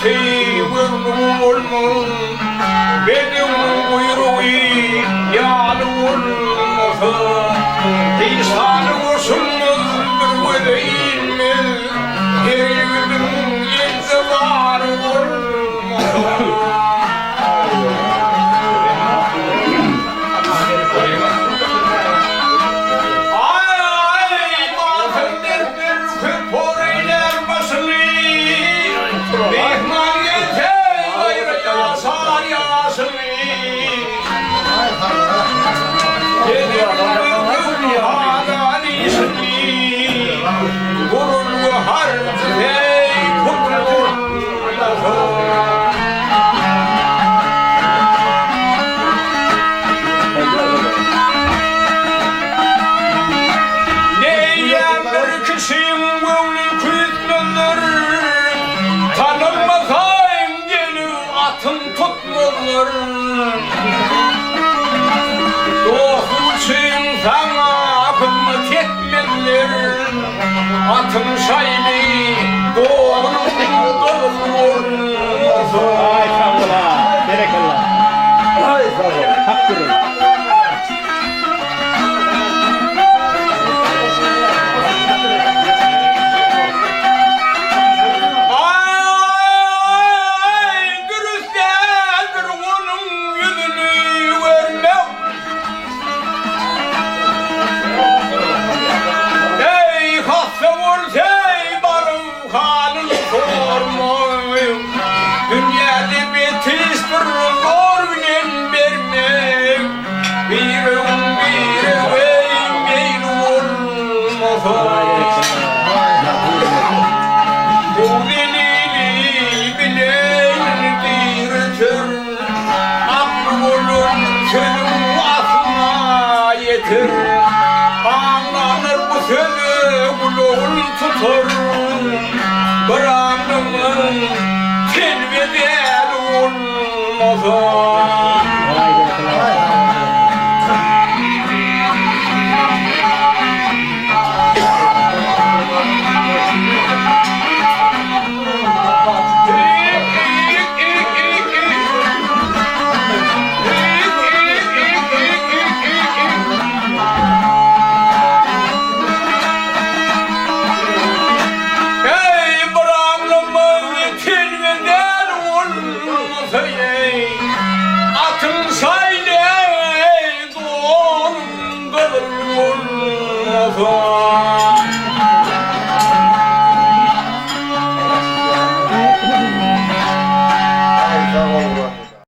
sevgim olmun benim kuyruğu yağlı olmasın lisanı olsunuz bir ödeğilmez yeryüzün intibarı olmasın atın şayli doğanın kılın ay sağolun berekallah ay sağol hak durun ağlanır bu sözü kulağın tutur bırakımın tilbeder olmasın atın saylı doğum kılın olmasın